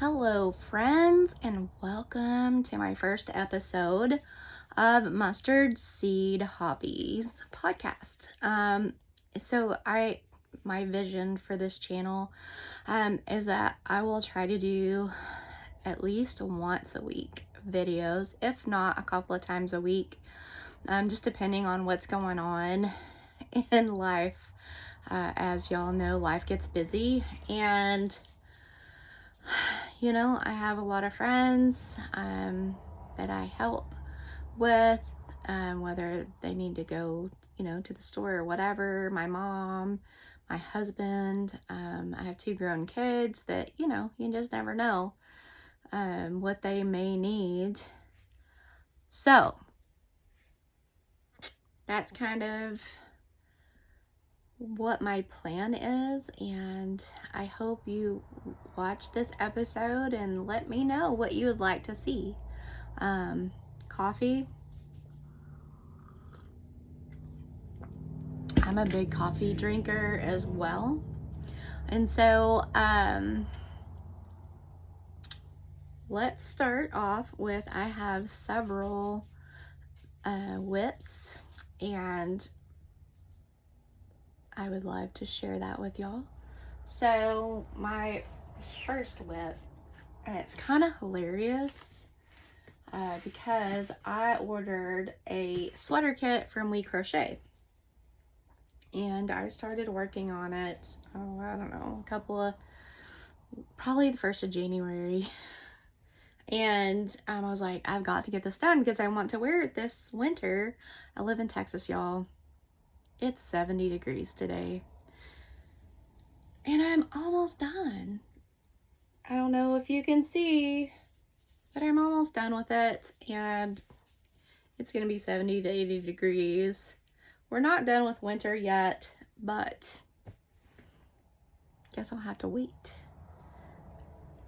Hello, friends, and welcome to my first episode of Mustard Seed Hobbies podcast. My vision for this channel is that I will try to do at least once a week videos, if not a couple of times a week, just depending on what's going on in life. As y'all know, life gets busy, and I have a lot of friends that I help with, whether they need to go, to the store or whatever. My mom, my husband, I have 2 grown kids that, you just never know what they may need. So that's kind of what my plan is, and I hope you watch this episode and let me know what you would like to see. Coffee. I'm a big coffee drinker as well, and so let's start off with, I have several whips, and I would love to share that with y'all. So my first whip, and it's kind of hilarious because I ordered a sweater kit from We Crochet, and I started working on it, I don't know, probably the 1st of January. And I was like, I've got to get this done because I want to wear it this winter. I live in Texas, y'all. It's 70 degrees today. And I'm almost done. I don't know if you can see, but I'm almost done with it. And it's going to be 70 to 80 degrees. We're not done with winter yet, but guess I'll have to wait,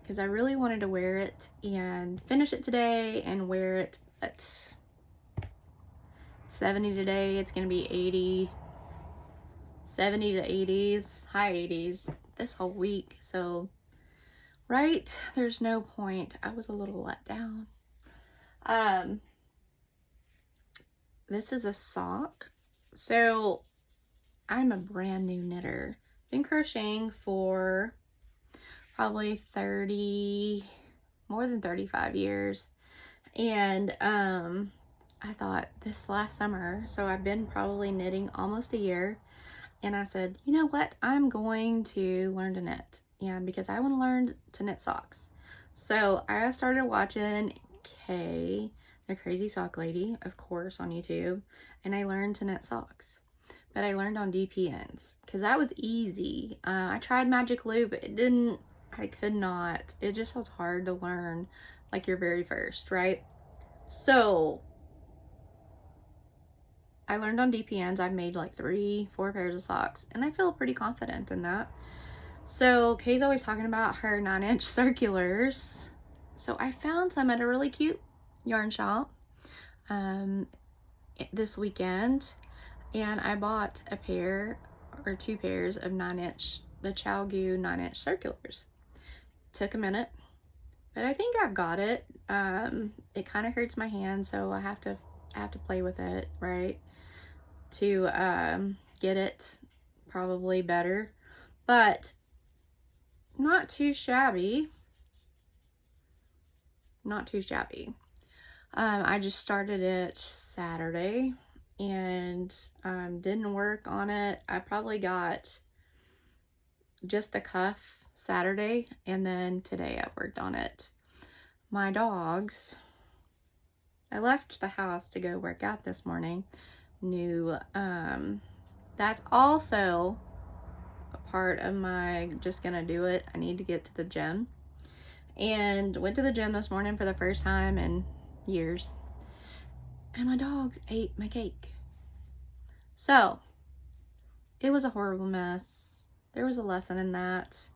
because I really wanted to wear it and finish it today and wear it. But 70 today, it's going to be 80, 70 to 80s, high 80s this whole week. So, right, there's no point. I was a little let down. This is a sock. So, I'm a brand new knitter. Been crocheting for probably more than 35 years. And I thought this last summer, so I've been probably knitting almost a year, and I said, you know what, I'm going to learn to knit, and because I want to learn to knit socks. So I started watching Kay, the Crazy Sock Lady, of course, on YouTube, and I learned to knit socks. But I learned on DPNs because that was easy. I tried Magic Loop, but I could not. It just was hard to learn, like your very first, right? So I learned on DPNs. I've made like 3-4 pairs of socks, and I feel pretty confident in that. So Kay's always talking about her 9-inch circulars. So I found some at a really cute yarn shop this weekend, and I bought a pair or 2 pairs of 9-inch, the ChowGoo 9-inch circulars. Took a minute, but I think I've got it. It kind of hurts my hand, so I have to play with it, right, to get it probably better, but not too shabby. Not too shabby. I just started it Saturday and didn't work on it. I probably got just the cuff Saturday, and then today I worked on it. My dogs, I left the house to go work out this morning. That's also a part of my just gonna do it. I need to get to the gym, and went to the gym this morning for the first time in years, and my dogs ate my cake. So it was a horrible mess. There was a lesson in that.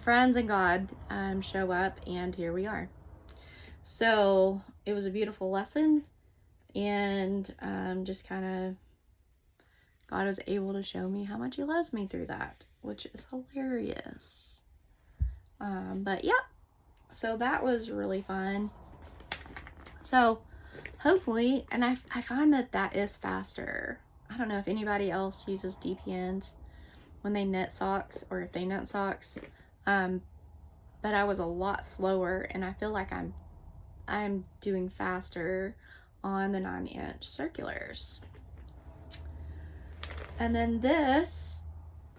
Friends and God show up, and here we are. So it was a beautiful lesson, and just kind of, God was able to show me how much he loves me through that, which is hilarious. But yeah, so that was really fun. So hopefully, and I find that that is faster. I don't know if anybody else uses DPNs when they knit socks or if they knit socks. But I was a lot slower, and I feel like I'm doing faster on the 9-inch circulars. And then this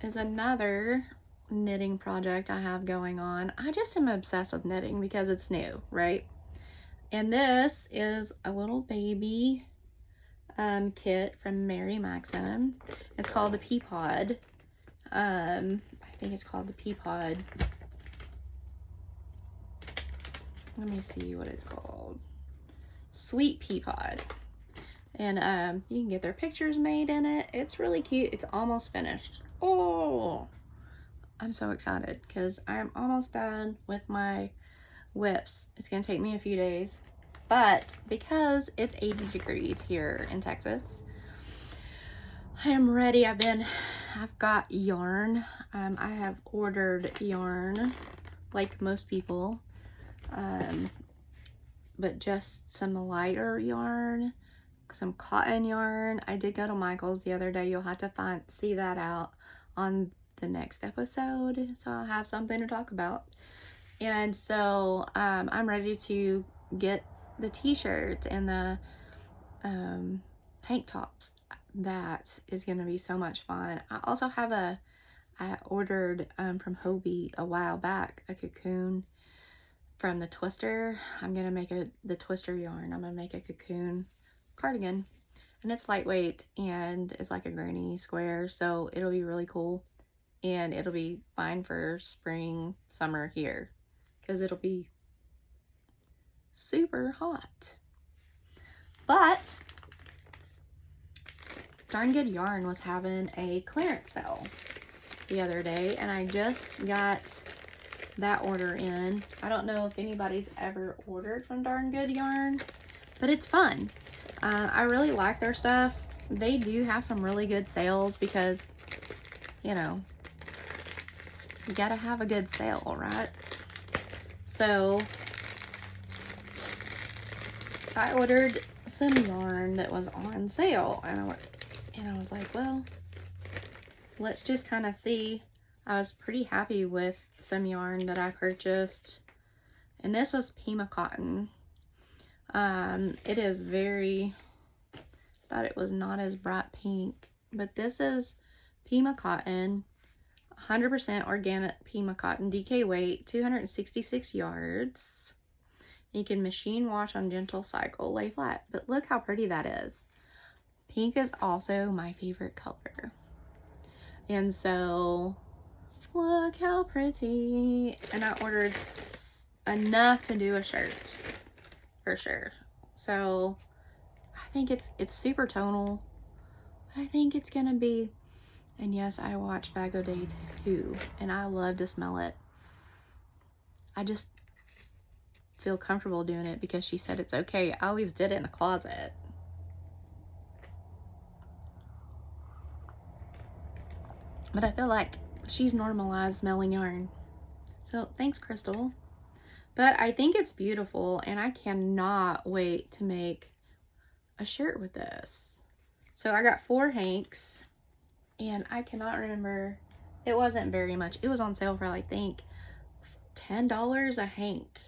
is another knitting project I have going on. I just am obsessed with knitting because it's new, right? And this is a little baby kit from Mary Maxim. It's called the Pea Pod. I think it's called the Pea Pod. Let me see what it's called. Sweet Pea Pod. And you can get their pictures made in it. It's really cute. It's almost finished. Oh, I'm so excited because I'm almost done with my whips. It's gonna take me a few days, but because it's 80 degrees here in Texas, I am ready. I've got yarn. I have ordered yarn like most people, but just some lighter yarn, some cotton yarn. I did go to Michael's the other day. You'll have to see that out on the next episode, so I'll have something to talk about. And so I'm ready to get the t-shirts and the tank tops. That is going to be so much fun. I also have I ordered from Hobie a while back a cocoon from the twister. I'm going to make the twister yarn. I'm going to make a cocoon cardigan, and it's lightweight and it's like a granny square, so it'll be really cool, and it'll be fine for spring, summer here because it'll be super hot. But Darn Good Yarn was having a clearance sale the other day, and I just got that order in. I don't know if anybody's ever ordered from Darn Good Yarn, but it's fun. I really like their stuff. They do have some really good sales because, you know, you gotta have a good sale, right? So I ordered some yarn that was on sale, and I was like, well, let's just kind of see. I was pretty happy with some yarn that I purchased, and this was Pima cotton. It is very, thought it was not as bright pink, but this is Pima cotton, 100% organic Pima cotton, DK weight, 266 yards. You can machine wash on gentle cycle, lay flat. But look how pretty that is. Pink is also my favorite color. And so, look how pretty. And I ordered enough to do a shirt, for sure. So, I think it's super tonal. But I think it's gonna be, and yes, I watch Bago Day too, and I love to smell it. I just feel comfortable doing it because she said it's okay. I always did it in the closet. But I feel like she's normalized smelling yarn. So thanks, Crystal. But I think it's beautiful, and I cannot wait to make a shirt with this. So I got 4 hanks, and I cannot remember. It wasn't very much. It was on sale for, I think, $10 a hank.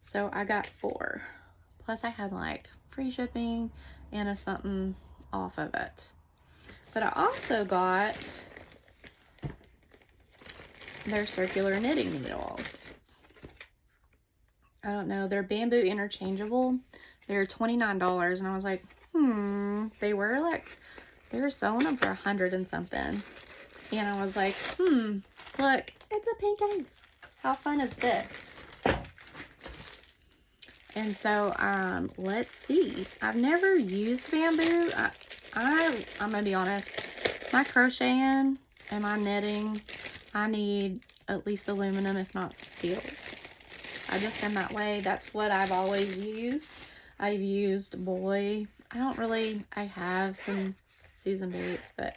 So I got 4. Plus I had like free shipping and a something off of it. But I also got their circular knitting needles. I don't know, they're bamboo interchangeable. They're $29, and I was like, they were selling them for $100 and something. And I was like, look, it's a pink ace. How fun is this? And so, let's see. I've never used bamboo. I'm gonna be honest, my crocheting and my knitting, I need at least aluminum, if not steel. I just am that way. That's what I've always used. I've used boy. I have some Susan Bates, but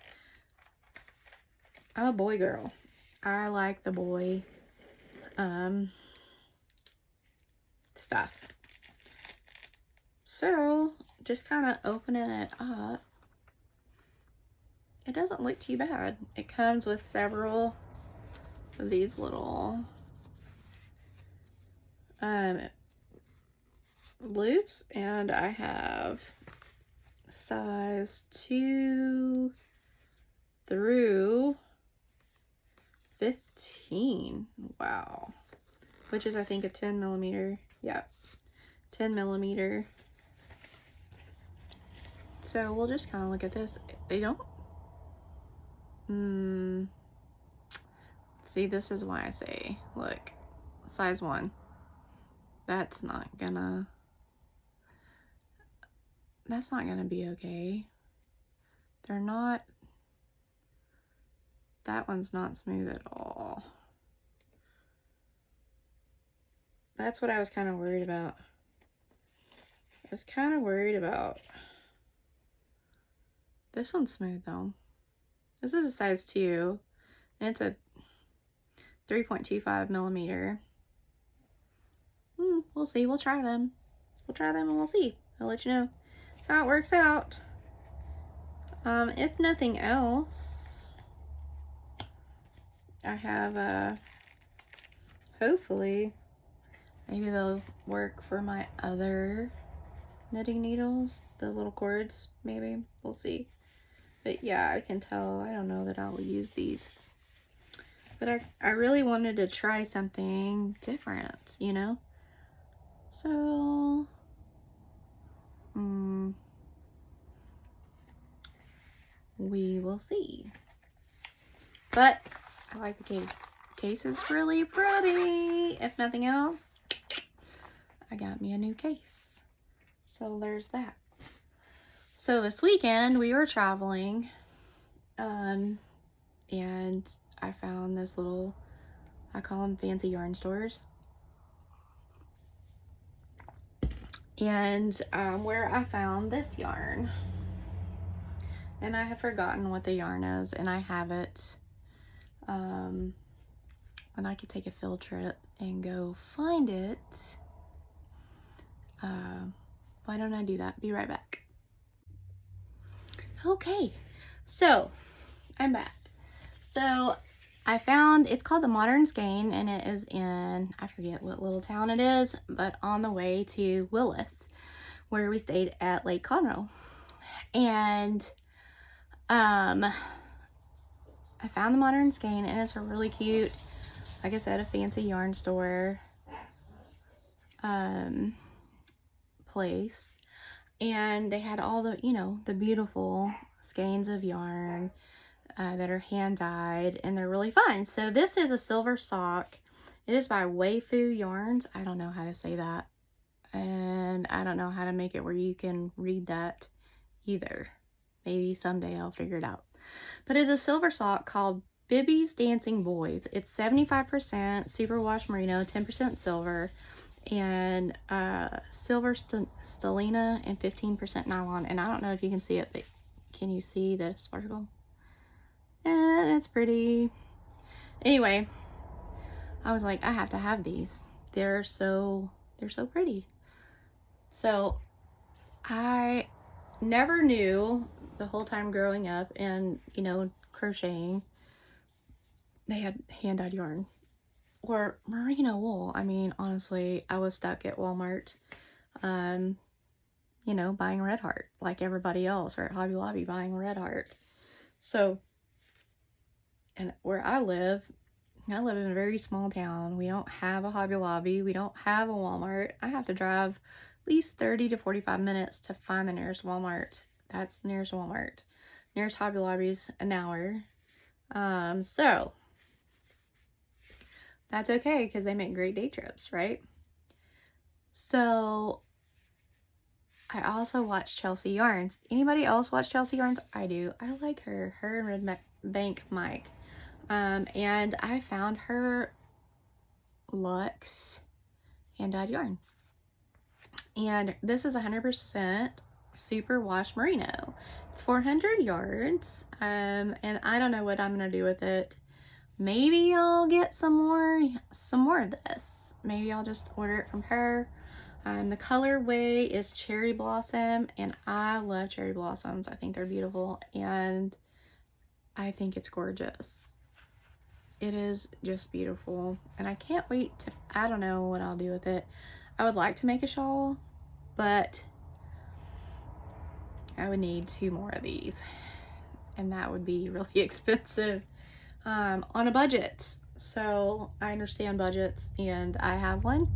I'm a boy girl. I like the boy stuff. So just kind of opening it up, it doesn't look too bad. It comes with several of these little loops, and I have size 2 through 15. Wow. Which is, I think, a 10 millimeter. Yeah, 10 millimeter. So we'll just kind of look at this. They don't see, this is why I say, look, size 1. That's not gonna be okay. They're not, that one's not smooth at all. That's what I was kind of worried about. I was kind of worried about. This one's smooth though. This is a size 2, and it's a 3.25 millimeter. We'll see. We'll try them. We'll try them and we'll see. I'll let you know how it works out. If nothing else, I have hopefully maybe they'll work for my other knitting needles, the little cords, maybe. We'll see. But yeah, I can tell. I don't know that I'll use these. But I really wanted to try something different, you know? So, we will see. But I like the case. Case is really pretty. If nothing else, I got me a new case. So there's that. So this weekend we were traveling, and I found this little, I call them fancy yarn stores. And where I found this yarn, and I have forgotten what the yarn is, and I have it, and I could take a field trip and go find it. Why don't I do that? Be right back. Okay, so I'm back. So I found, it's called the Modern Skein, and it is in, I forget what little town it is, but on the way to Willis, where we stayed at Lake Conroe. And I found the Modern Skein, and it's a really cute, like I said, a fancy yarn store place. And they had all the, you know, the beautiful skeins of yarn that are hand dyed, and they're really fun. So this is a silver sock. It is by Waifu Yarns. I don't know how to say that, and I don't know how to make it where you can read that either. Maybe someday I'll figure it out. But it's a silver sock called Bibby's Dancing Boys. It's 75% superwash merino, 10% silver, and silver stellina, and 15% nylon. And I don't know if you can see it, but can you see the sparkle? And it's pretty. Anyway, I was like, I have to have these. They're so pretty. So I never knew the whole time growing up and, you know, crocheting, they had hand-dyed yarn or merino wool. I mean, honestly, I was stuck at Walmart, you know, buying Red Heart like everybody else, or at Hobby Lobby buying Red Heart. So, and where I live in a very small town. We don't have a Hobby Lobby. We don't have a Walmart. I have to drive at least 30 to 45 minutes to find the nearest Walmart. That's the nearest Walmart. Nearest Hobby Lobby's an hour. So that's okay because they make great day trips, right? So I also watch Chelsea Yarns. Anybody else watch Chelsea Yarns? I do. I like her. Her and Red Bank Mike. And I found her Luxe hand-dyed yarn. And this is 100% super wash merino. It's 400 yards. And I don't know what I'm going to do with it, maybe I'll get some more of this. Maybe I'll just order it from her. The colorway is Cherry Blossom, and I love cherry blossoms. I think they're beautiful, and I think it's gorgeous. It is just beautiful, and I can't wait to, I don't know what I'll do with it. I would like to make a shawl, but I would need 2 more of these, and that would be really expensive on a budget. So I understand budgets, and I have one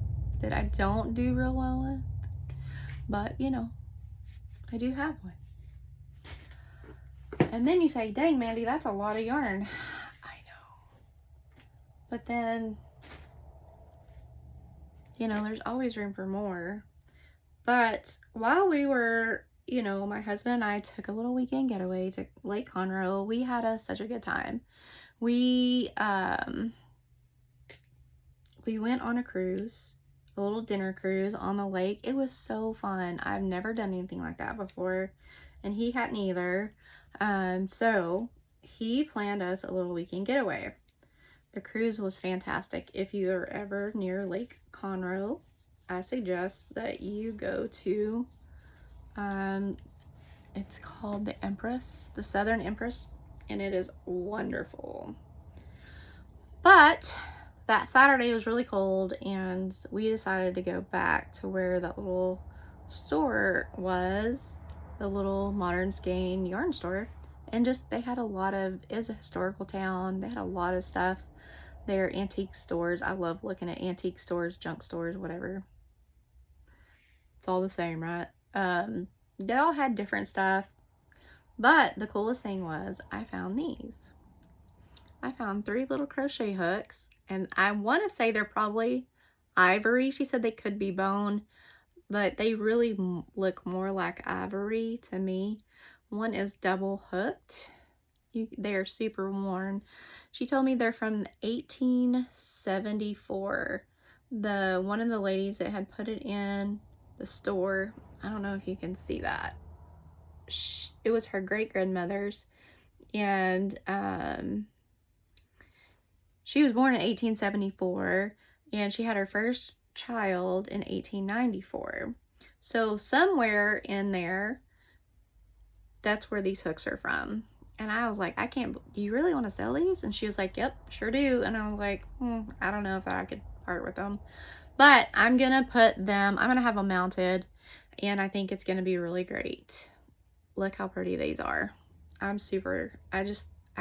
that I don't do real well with, but you know, I do have one. And then you say, dang, Mandy, that's a lot of yarn. I know. But then, you know, there's always room for more. But while we were, you know, my husband and I took a little weekend getaway to Lake Conroe. We had such a good time. We went on a cruise, a little dinner cruise on the lake. It was so fun. I've never done anything like that before, and he hadn't either. So he planned us a little weekend getaway. The cruise was fantastic. If you are ever near Lake Conroe, I suggest that you go to, it's called the Empress, the Southern Empress, and it is wonderful. But that Saturday was really cold, and we decided to go back to where that little store was, the little Modern Skein yarn store, and just, they had a lot of, it was a historical town. They had a lot of stuff. They're antique stores. I love looking at antique stores, junk stores, whatever. It's all the same, right? They all had different stuff, but the coolest thing was I found these. I found 3 little crochet hooks, and I want to say they're probably ivory. She said they could be bone, but they really look more like ivory to me. One is double hooked. They are super worn. She told me they're from 1874. One of the ladies that had put it in the store, I don't know if you can see that. It was her great-grandmother's, and she was born in 1874, and she had her first child in 1894. So somewhere in there, that's where these hooks are from. And I was like, do you really want to sell these? And she was like, yep, sure do. And I was like, I don't know if I could part with them. But I'm going to put them, I'm going to have them mounted, and I think it's going to be really great. Look how pretty these are. I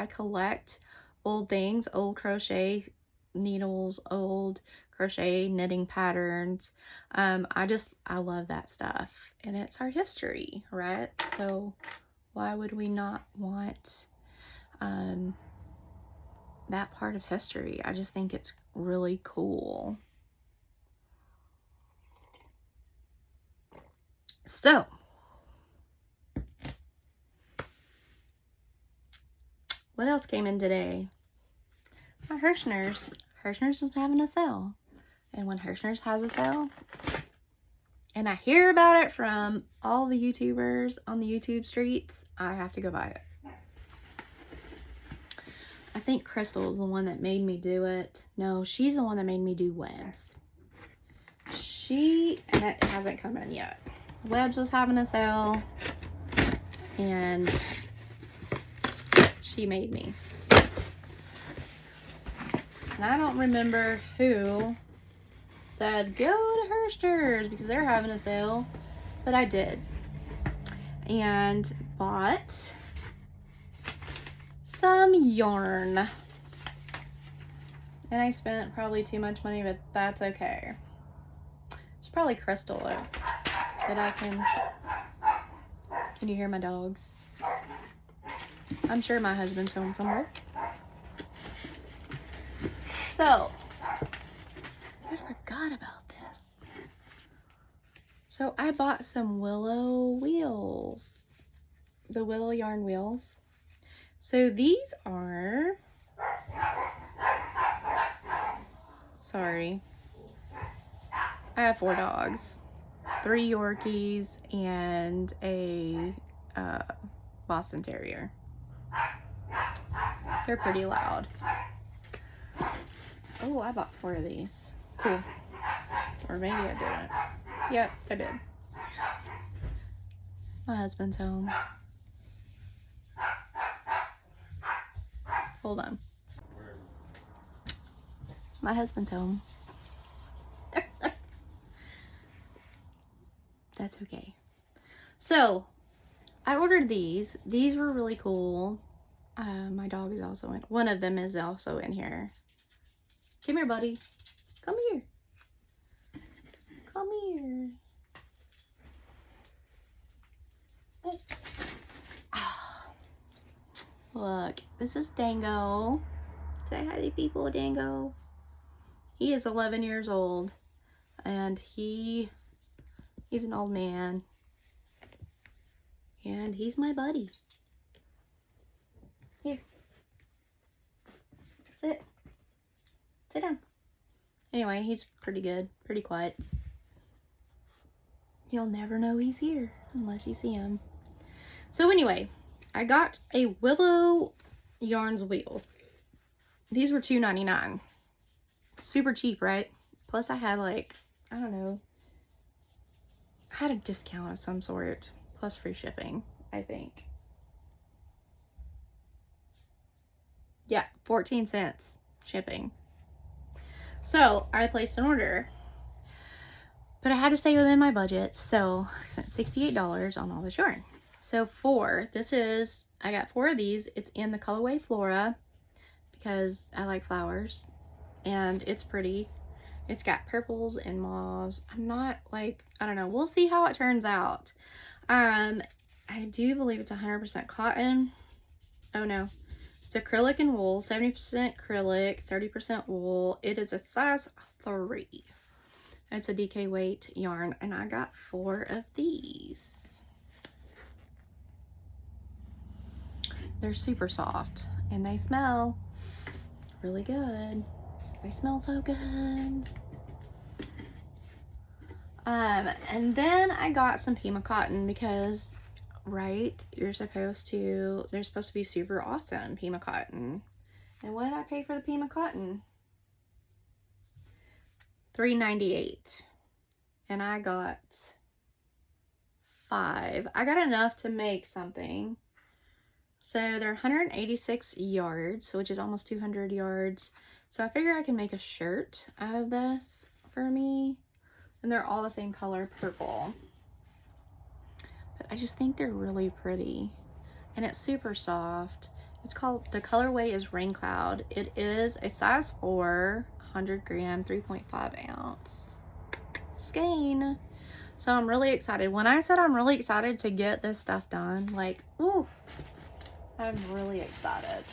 collect old things, old crochet needles, old crochet knitting patterns. I love that stuff, and it's our history, right? So why would we not want that part of history? I just think it's really cool. So what else came in today? My Hirschner's is having a sale. And when Hirschner's has a sale, and I hear about it from all the YouTubers on the YouTube streets, I have to go buy it. I think Crystal is the one that made me do it. No, she's the one that made me do webs. And it hasn't come in yet. Webs was having a sale, and she made me. And I don't remember who said go to Hirschner's because they're having a sale, but I did, and bought some yarn, and I spent probably too much money, but that's okay. It's probably Crystal though, that I can you hear my dogs? I'm sure my husband's home from work. So I forgot about this. So I bought some willow wheels, the willow yarn wheels. So these are, sorry, I have 4 dogs, 3 Yorkies and a Boston Terrier. They're pretty loud. Oh, I bought 4 of these. Cool. Or maybe I didn't. Yep, I did. My husband's home. Hold on. My husband's home. That's okay. So, I ordered these. These were really cool. My dog is also in. One of them is also in here. Come here, buddy. Come here. Come here. Oh. Look, this is Dango. Say hi to people, Dango. He is 11 years old, and he's an old man, and he's my buddy. Here. Sit. Sit down. Anyway, he's pretty good, pretty quiet. You'll never know he's here unless you see him. So anyway, I got a Willow Yarns wheel. These were $2.99. Super cheap, right? Plus I had like, I don't know, I had a discount of some sort. Plus free shipping, I think. Yeah, 14 cents shipping. So I placed an order. But I had to stay within my budget, so I spent $68 on all this yarn. So I got 4 of these. It's in the colorway Flora because I like flowers and it's pretty. It's got purples and mauves. I'm not like, I don't know. We'll see how it turns out. I do believe it's 100% cotton. Oh no. It's acrylic and wool, 70% acrylic, 30% wool. It is a size 3. It's a DK weight yarn, and I got 4 of these. They're super soft, and they smell really good. They smell so good. And then I got some Pima cotton because, right, they're supposed to be super awesome Pima cotton. And what did I pay for the Pima cotton? $3.98. And I got 5. I got enough to make something. So they're 186 yards, which is almost 200 yards. So I figure I can make a shirt out of this for me. And they're all the same color, purple. But I just think they're really pretty. And it's super soft. The colorway is Rain Cloud. It is a size 4, 100 gram, 3.5 ounce skein. So I'm really excited. When I said I'm really excited to get this stuff done, like, ooh, I'm really excited.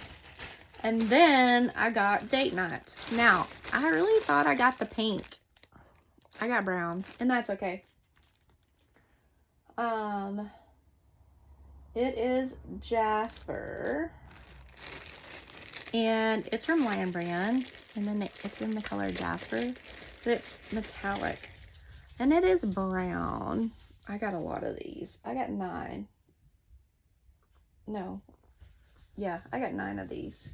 And then I got date night. Now, I really thought I got the pink. I got brown, and that's okay. It is Jasper. And it's from Lion Brand. And then it's in the color Jasper. But it's metallic. And it is brown. I got a lot of these. I got 9. No. Yeah, I got 9 of these.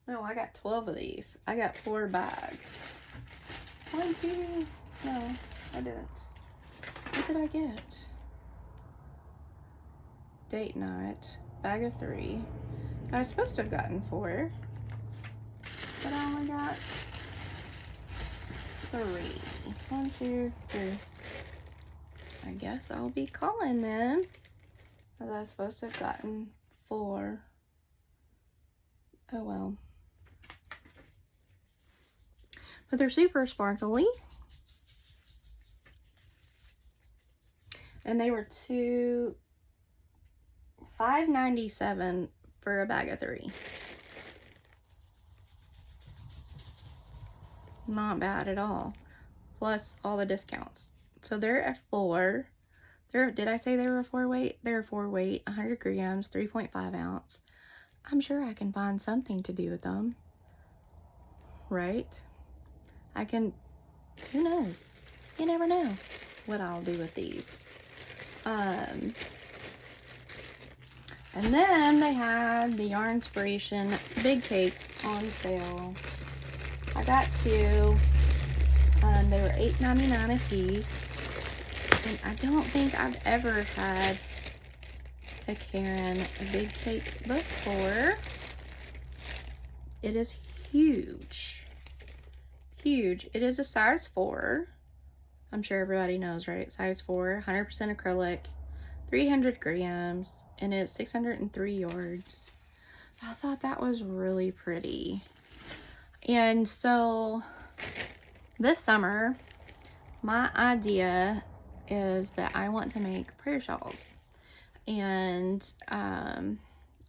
No, I got 12 of these. I got 4 bags. 1, 2. No, I didn't. What did I get? Date night. Bag of 3. I was supposed to have gotten 4. But I only got 3. 1, 2, 3. I guess I'll be calling them. Because I was supposed to have gotten 4. Oh well. But they're super sparkly. And they were $5.97 for a bag of 3. Not bad at all. Plus all the discounts. So they're at 4. Did I say they were a 4 weight? They're a 4 weight, 100 grams, 3.5 ounce. I'm sure I can find something to do with them. Right? Who knows? You never know what I'll do with these. And then they had the Yarn Inspiration big cakes on sale. I got two. They were $8.99 a piece. And I don't think I've ever had a Karen big cake before. It is huge. Huge. It is a size 4. I'm sure everybody knows, right? Size 4, 100% acrylic, 300 grams, and it's 603 yards. I thought that was really pretty. And so this summer, my idea is that I want to make prayer shawls. And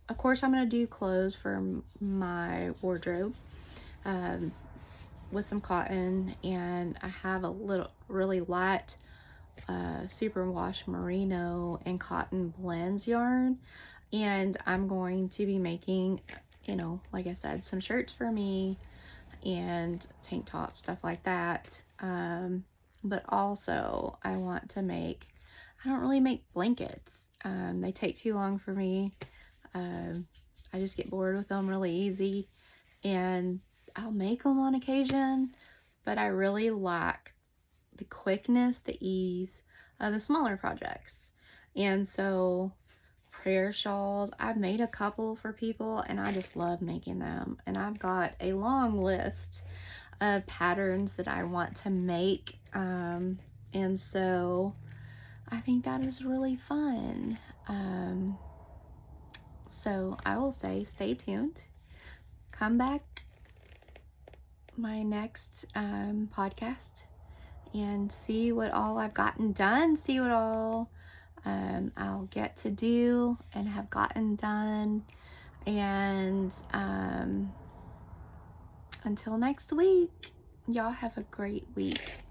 of course, I'm going to do clothes for my wardrobe with some cotton. And I have a little really light superwash merino and cotton blends yarn. And I'm going to be making, you know, like I said, some shirts for me and tank tops, stuff like that. But also I want to make, I don't really make blankets. They take too long for me. I just get bored with them really easy, and I'll make them on occasion, but I really like the quickness, the ease of the smaller projects. And so prayer shawls, I've made a couple for people and I just love making them. And I've got a long list of patterns that I want to make. And so I think that is really fun. So I will say stay tuned. Come back my next podcast and see what all I've gotten done, see what all I'll get to do and have gotten done. And until next week, y'all have a great week.